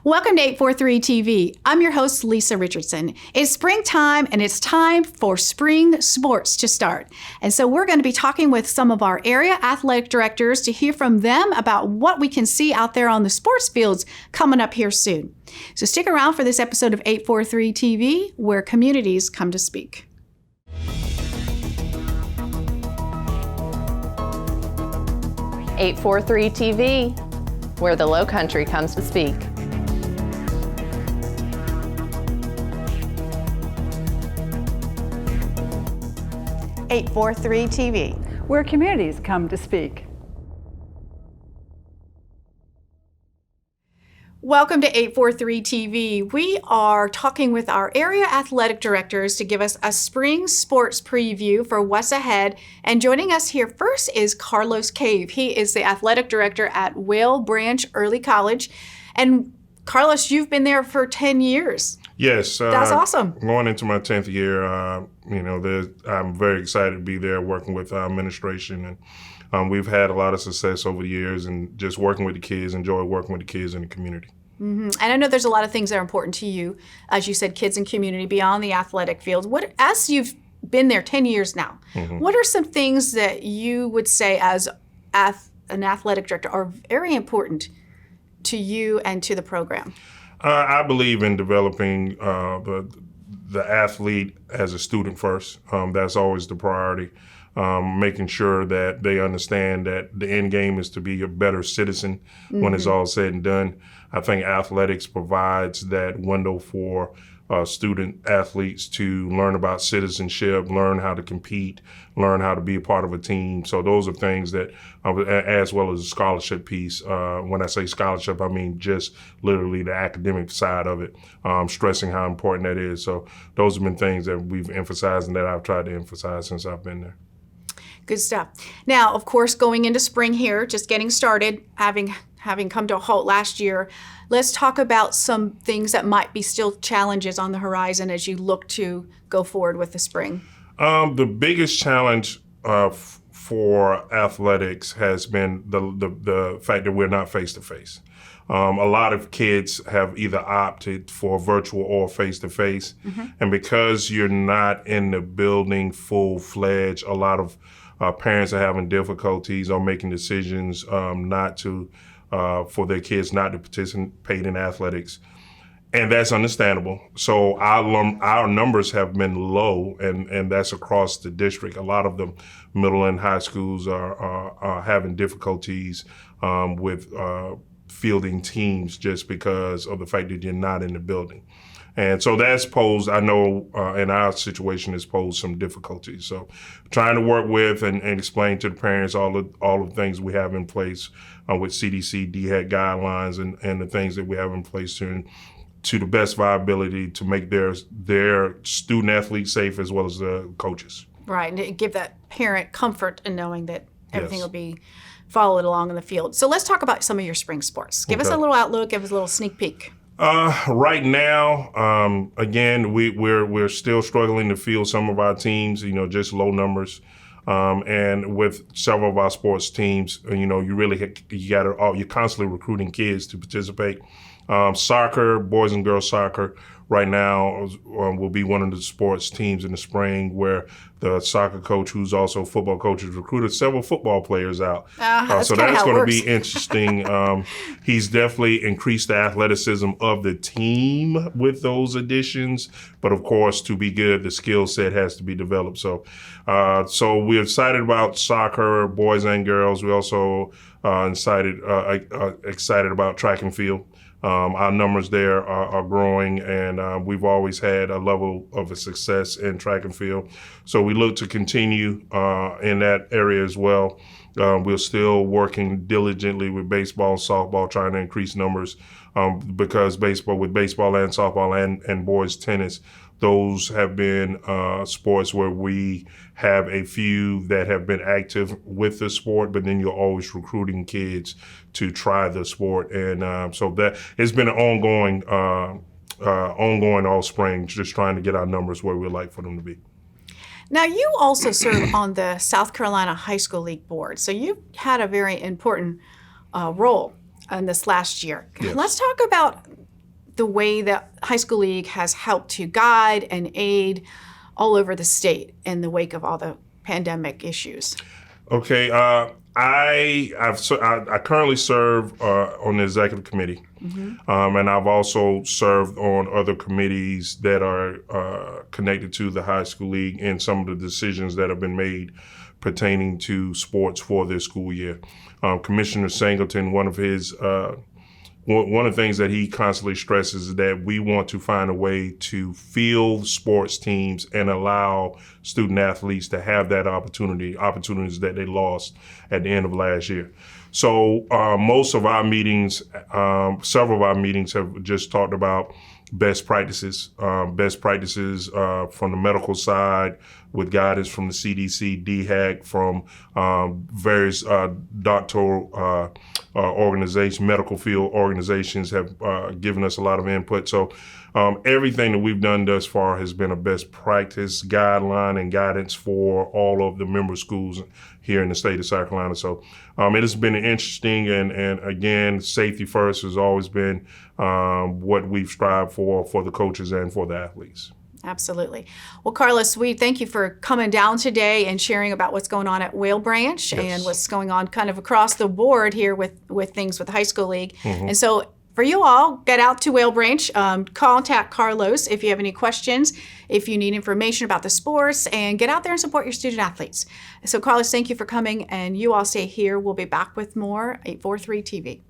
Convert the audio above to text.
Welcome to 843 TV. I'm your host, Lisa Richardson. It's springtime and it's time for spring sports to start. And so we're going to be talking with some of our area athletic directors to hear from them about what we can see out there on the sports fields coming up here soon. So stick around for this episode of 843 TV, where communities come to speak. .843 TV, where the Lowcountry comes to speak. .843 TV, where communities come to speak. Welcome to 843 TV. We are talking with our area athletic directors to give us a spring sports preview for what's ahead. And joining us here first is Carlos.Cave. He is the athletic director at Whale Branch Early College. And Carlos, you've been there for 10 years. Yes. That's awesome. Going into my 10th year, I'm very excited to be there working with our administration. And we've had a lot of success over the years and just working with the kids, enjoy working with the kids in the community. Mm-hmm. And I know there's a lot of things that are important to you, as you said, kids and community beyond the athletic field. As you've been there 10 years now, what are some things that you would say as an athletic director are very important to you and to the program? I believe in developing the athlete as a student first. That's always the priority. Making sure that they understand that the end game is to be a better citizen when it's all said and done. I think athletics provides that window for student athletes to learn about citizenship, learn how to compete, learn how to be a part of a team. So those are things that, as well as the scholarship piece. When I say scholarship, I mean just literally the academic side of it, stressing how important that is. So those have been things that we've emphasized and that I've tried to emphasize since I've been there. Good stuff. Now, of course, going into spring here, just getting started, having come to a halt last year, let's talk about some things that might be still challenges on the horizon as you look to go forward with the spring. The biggest challenge for athletics has been the fact that we're not face-to-face. A lot of kids have either opted for virtual or face-to-face. And because you're not in the building full-fledged, a lot of parents are having difficulties on making decisions for their kids not to participate in athletics. And that's understandable. So our numbers have been low, and that's across the district. A lot of the middle and high schools are having difficulties with fielding teams just because of the fact that you're not in the building. And so that's posed, I know in our situation, has posed some difficulties. So trying to work with and explain to the parents all of the things we have in place with CDC, DHEC guidelines and the things that we have in place to the best viability to make their student athletes safe as well as the coaches. Right, and to give that parent comfort in knowing that everything will be followed along in the field. So let's talk about some of your spring sports. Give us a little outlook, give us a little sneak peek. Right now, again, we're still struggling to field some of our teams, just low numbers. And with several of our sports teams, you're constantly recruiting kids to participate. Soccer, boys and girls soccer, right now will be one of the sports teams in the spring where the soccer coach, who's also a football coach, has recruited several football players out. So that's going to be interesting. He's definitely increased the athleticism of the team with those additions. But of course, to be good, the skill set has to be developed. So we're excited about soccer, boys and girls. We also excited about track and field. Our numbers there are growing, and we've always had a level of a success in track and field. So we look to continue in that area as well. We're still working diligently with baseball and softball, trying to increase numbers because baseball and softball and boys tennis, those have been sports where we have a few that have been active with the sport, but then you're always recruiting kids to try the sport. And so that it's been an ongoing all spring, just trying to get our numbers where we'd like for them to be. Now, you also serve on the South Carolina High School League Board, so you've had a very important role in this last year. Yes. Let's talk about the way that High School League has helped to guide and aid all over the state in the wake of all the pandemic issues? Okay, I currently serve on the executive committee, and I've also served on other committees that are connected to the High School League and some of the decisions that have been made pertaining to sports for this school year. Commissioner Singleton, one of the things that he constantly stresses is that we want to find a way to field sports teams and allow student athletes to have that opportunities that they lost at the end of last year. So most of our meetings, several of our meetings have just talked about best practices from the medical side with guidance from the CDC, DHAC, from various doctoral organizations, medical field organizations have given us a lot of input. So everything that we've done thus far has been a best practice guideline and guidance for all of the member schools here in the state of South Carolina. So it has been interesting, and again, safety first has always been what we've strived for the coaches and for the athletes. Absolutely. Well, Carlos, we thank you for coming down today and sharing about what's going on at Whale Branch and what's going on kind of across the board here with things with the High School League. And so for you all, get out to Whale Branch, contact Carlos if you have any questions, if you need information about the sports, and get out there and support your student athletes. So Carlos, thank you for coming, and you all stay here. We'll be back with more 843 TV.